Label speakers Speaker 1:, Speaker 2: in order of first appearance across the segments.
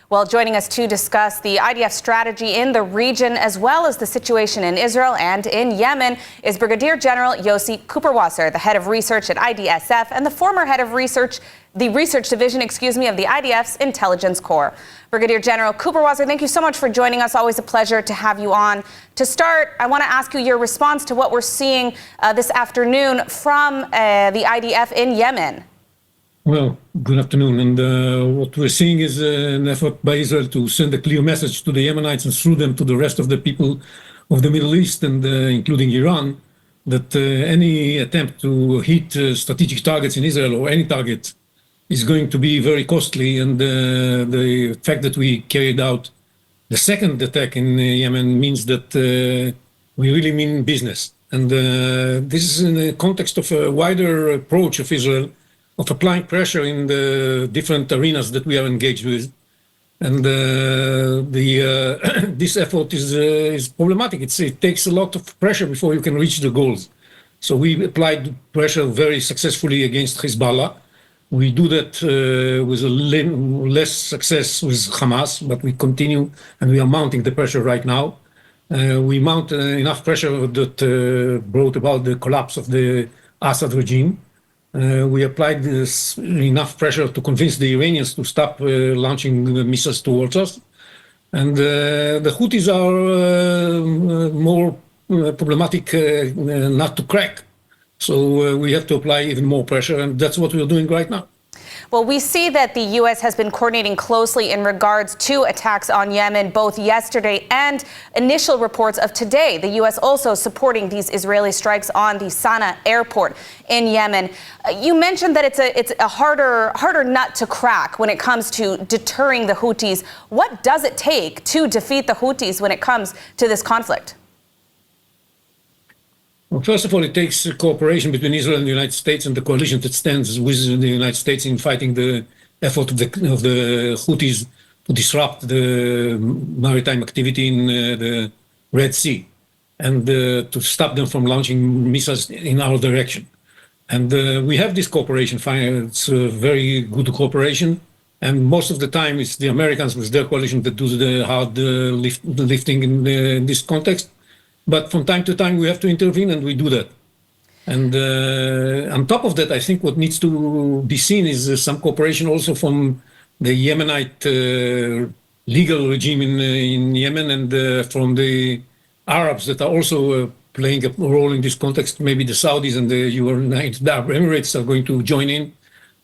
Speaker 1: Well, joining us to discuss the IDF strategy in the region, as well as the situation in Israel and in Yemen, is Brigadier General Yossi Kuperwasser, the head of research at IDSF and the former head of research, the research division, of the IDF's Intelligence Corps. Brigadier General Kuperwasser, thank you so much for joining us. Always a pleasure to have you on. To start, I want to ask you your response to what we're seeing this afternoon from the IDF in Yemen.
Speaker 2: Well, good afternoon. And what we're seeing is an effort by Israel to send a clear message to the Yemenites and through them to the rest of the people of the Middle East, and including Iran, that any attempt to hit strategic targets in Israel or any target is going to be very costly. And the fact that we carried out the second attack in Yemen means that we really mean business. And this is in the context of a wider approach of Israel of applying pressure in the different arenas that we are engaged with. And this effort is problematic. It takes a lot of pressure before you can reach the goals. So we applied pressure very successfully against Hezbollah. We do that with less success with Hamas, but we continue and we are mounting the pressure right now. We mount enough pressure that brought about the collapse of the Assad regime. We applied enough pressure to convince the Iranians to stop launching missiles towards us. And the Houthis are more problematic not to crack. So we have to apply even more pressure, and that's what we're doing right now.
Speaker 1: Well, we see that the U.S. has been coordinating closely in regards to attacks on Yemen, both yesterday and initial reports of today. The U.S. also supporting these Israeli strikes on the Sana'a airport in Yemen. You mentioned that it's a harder nut to crack when it comes to deterring the Houthis. What does it take to defeat the Houthis when it comes to this conflict?
Speaker 2: Well, first of all, it takes cooperation between Israel and the United States and the coalition that stands with the United States in fighting the effort of the Houthis to disrupt the maritime activity in the Red Sea and to stop them from launching missiles in our direction. And we have this cooperation. It's a very good cooperation. And most of the time, it's the Americans with their coalition that do the hard lifting in this context. But from time to time, we have to intervene, and we do that. And on top of that, I think what needs to be seen is some cooperation also from the Yemenite legal regime in Yemen and from the Arabs that are also playing a role in this context. Maybe the Saudis and the United Arab Emirates are going to join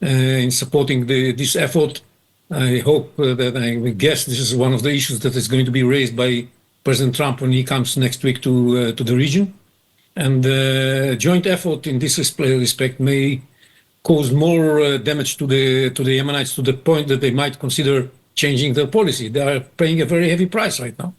Speaker 2: in supporting this effort. I hope that I guess this is one of the issues that is going to be raised by President Trump when he comes next week to the region. And joint effort in this respect may cause more damage to the Yemenites to the point that they might consider changing their policy. They are paying a very heavy price right now.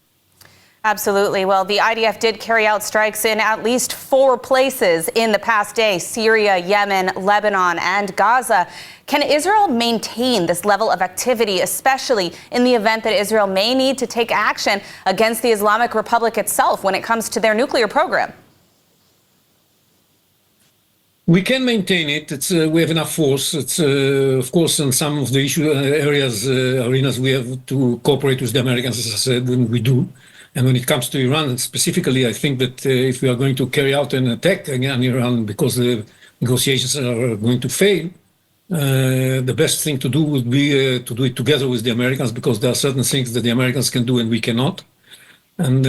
Speaker 1: Absolutely. Well, the IDF did carry out strikes in at least 4 places in the past day: Syria, Yemen, Lebanon, and Gaza. Can Israel maintain this level of activity, especially in the event that Israel may need to take action against the Islamic Republic itself when it comes to their nuclear program?
Speaker 2: We can maintain it. We have enough force. It's of course, in some of the arenas, we have to cooperate with the Americans, as I said, and we do. And when it comes to Iran specifically, I think that if we are going to carry out an attack against Iran because the negotiations are going to fail, the best thing to do would be to do it together with the Americans, because there are certain things that the Americans can do and we cannot. And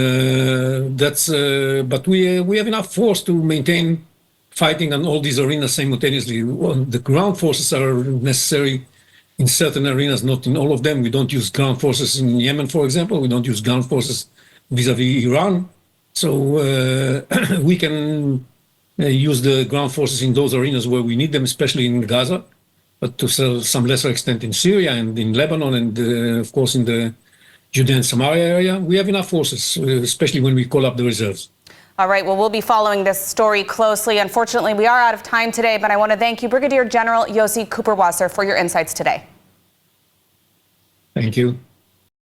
Speaker 2: but we have enough force to maintain fighting on all these arenas simultaneously. The ground forces are necessary in certain arenas, not in all of them. We don't use ground forces in Yemen, for example. We don't use ground forces vis-a-vis Iran. So we can use the ground forces in those arenas where we need them, especially in Gaza, but to some lesser extent in Syria and in Lebanon and, of course, in the Judea and Samaria area. We have enough forces, especially when we call up the reserves.
Speaker 1: All right, well, we'll be following this story closely. Unfortunately, we are out of time today, but I want to thank you, Brigadier General Yossi Kuperwasser, for your insights today.
Speaker 2: Thank you.